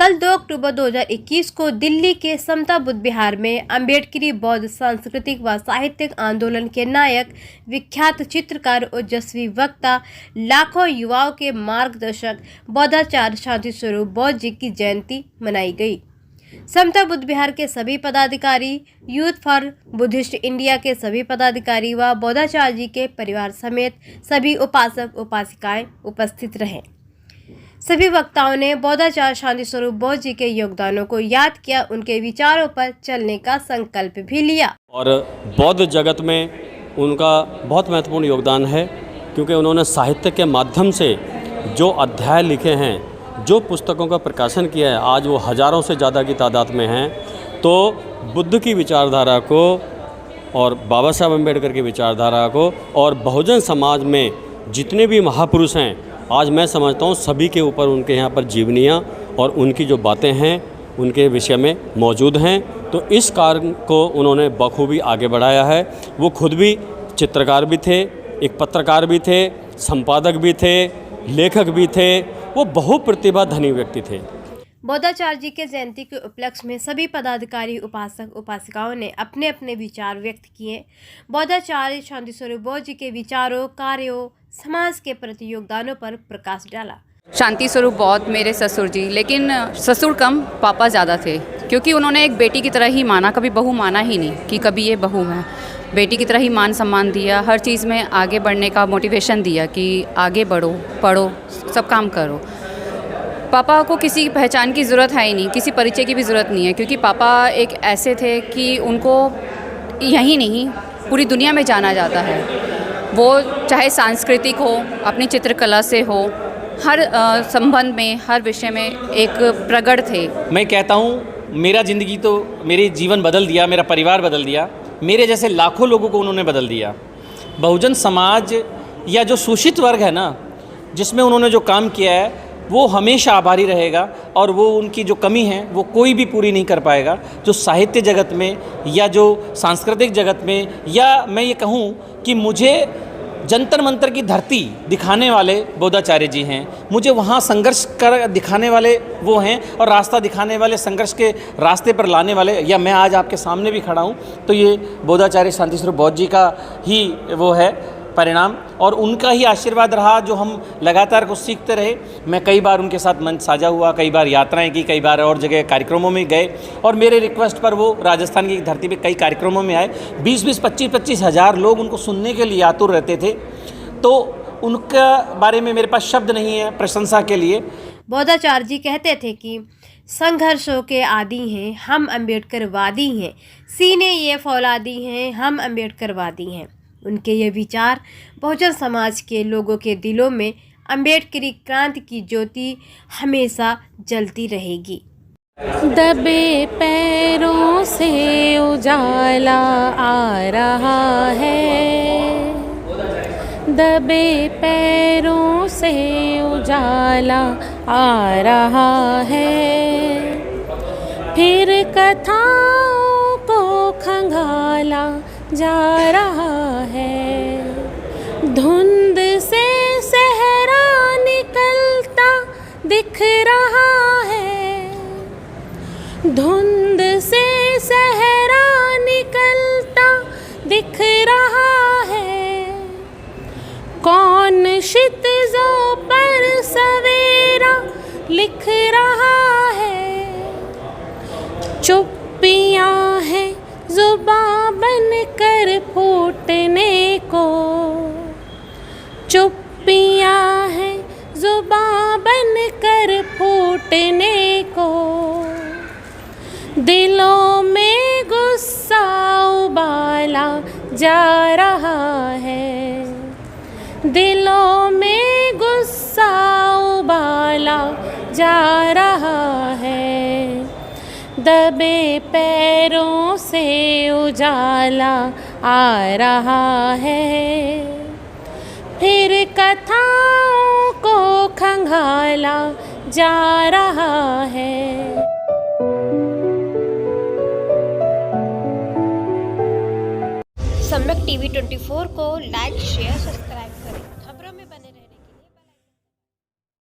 कल 2 अक्टूबर 2021 को दिल्ली के समता बुद्ध विहार में अम्बेडकरी बौद्ध सांस्कृतिक व साहित्यिक आंदोलन के नायक, विख्यात चित्रकार, ओजस्वी वक्ता, लाखों युवाओं के मार्गदर्शक बौद्धाचार्य शांति स्वरूप बौद्ध जी की जयंती मनाई गई। समता बुद्ध विहार के सभी पदाधिकारी, यूथ फॉर बुद्धिस्ट इंडिया के सभी पदाधिकारी व बौद्धाचार्य जी के परिवार समेत सभी उपासक उपासिकाएं उपस्थित रहे। सभी वक्ताओं ने बौद्धाचार्य शांति स्वरूप बौद्ध जी के योगदानों को याद किया, उनके विचारों पर चलने का संकल्प भी लिया। और बौद्ध जगत में उनका बहुत महत्वपूर्ण योगदान है, क्योंकि उन्होंने साहित्य के माध्यम से जो अध्याय लिखे हैं, जो पुस्तकों का प्रकाशन किया है, आज वो हज़ारों से ज़्यादा की तादाद में हैं। तो बुद्ध की विचारधारा को और बाबा साहब अम्बेडकर की विचारधारा को और बहुजन समाज में जितने भी महापुरुष हैं, आज मैं समझता हूँ सभी के ऊपर उनके यहाँ पर जीवनियाँ और उनकी जो बातें हैं उनके विषय में मौजूद हैं। तो इस कार्य को उन्होंने बखूबी आगे बढ़ाया है। वो खुद भी चित्रकार भी थे, एक पत्रकार भी थे, संपादक भी थे, लेखक भी थे। वो बहुप्रतिभा धनी व्यक्ति थे। बौद्धाचार्य जी के जयंती के उपलक्ष्य में सभी पदाधिकारी, उपासक उपासिकाओं ने अपने अपने विचार व्यक्त किए। बौद्धाचार्य शांति स्वरूप बौद्ध जी के विचारों, कार्यों, समाज के प्रति योगदानों पर प्रकाश डाला। शांति स्वरूप बौद्ध मेरे ससुर जी, लेकिन ससुर कम पापा ज़्यादा थे, क्योंकि उन्होंने एक बेटी की तरह ही माना, कभी बहू माना ही नहीं कि कभी ये बहू है। बेटी की तरह ही मान सम्मान दिया, हर चीज़ में आगे बढ़ने का मोटिवेशन दिया कि आगे बढ़ो, पढ़ो, सब काम करो। पापा को किसी पहचान की ज़रूरत है ही नहीं, किसी परिचय की भी ज़रूरत नहीं है, क्योंकि पापा एक ऐसे थे कि उनको यहीं नहीं पूरी दुनिया में जाना जाता है। वो चाहे सांस्कृतिक हो, अपनी चित्रकला से हो, हर संबंध में, हर विषय में एक प्रगढ़ थे। मैं कहता हूँ मेरा ज़िंदगी तो, मेरे जीवन बदल दिया, मेरा परिवार बदल दिया, मेरे जैसे लाखों लोगों को उन्होंने बदल दिया। बहुजन समाज या जो शोषित वर्ग है ना, जिसमें उन्होंने जो काम किया है, वो हमेशा आभारी रहेगा और वो उनकी जो कमी है वो कोई भी पूरी नहीं कर पाएगा। जो साहित्य जगत में या जो सांस्कृतिक जगत में, या मैं ये कहूँ कि मुझे जंतर मंतर की धरती दिखाने वाले बौद्धाचार्य जी हैं। मुझे वहाँ संघर्ष कर दिखाने वाले वो हैं और रास्ता दिखाने वाले, संघर्ष के रास्ते पर लाने वाले। या मैं आज आपके सामने भी खड़ा हूँ तो ये बौद्धाचार्य शांति स्वरूप बौद्ध जी का ही वो है परिणाम, और उनका ही आशीर्वाद रहा जो हम लगातार कुछ सीखते रहे। मैं कई बार उनके साथ मंच साझा हुआ, कई बार यात्राएं की, कई बार और जगह कार्यक्रमों में गए, और मेरे रिक्वेस्ट पर वो राजस्थान की धरती पे कई कार्यक्रमों में आए। 20-20, 25-25 हज़ार लोग उनको सुनने के लिए आतुर रहते थे। तो उनका बारे में मेरे पास शब्द नहीं है प्रशंसा के लिए। बौद्धाचार्य जी कहते थे कि संघर्षों के आदी हैं हम, अम्बेडकरवादी हैं, सीने ये फौलादी हैं हम, अम्बेडकरवादी हैं। उनके ये विचार बहुजन समाज के लोगों के दिलों में अम्बेडकरी क्रांति की ज्योति हमेशा जलती रहेगी। दबे पैरों से उजाला आ रहा है, दबे पैरों से उजाला आ रहा है, फिर कथाओं को खंगाला जा रहा है, धुंध से सहरा निकलता दिख रहा है, धुंध से सहरा निकलता दिख रहा है, कौन क्षितिजों पर सवेरा लिख रहा है, चुप्पियाँ हैं जुबां बन कर फूटने को, चुप्पियाँ हैं जुबां बन कर फूटने को, दिलों में गुस्सा उबाला जा रहा है, दिलों में गुस्सा उबाला जा रहा है, दबे पैरों से उजाला आ रहा है, फिर कथाओं को खंगाला जा रहा है। सम्यक टीवी 24 को लाइक, शेयर, सब्सक्राइब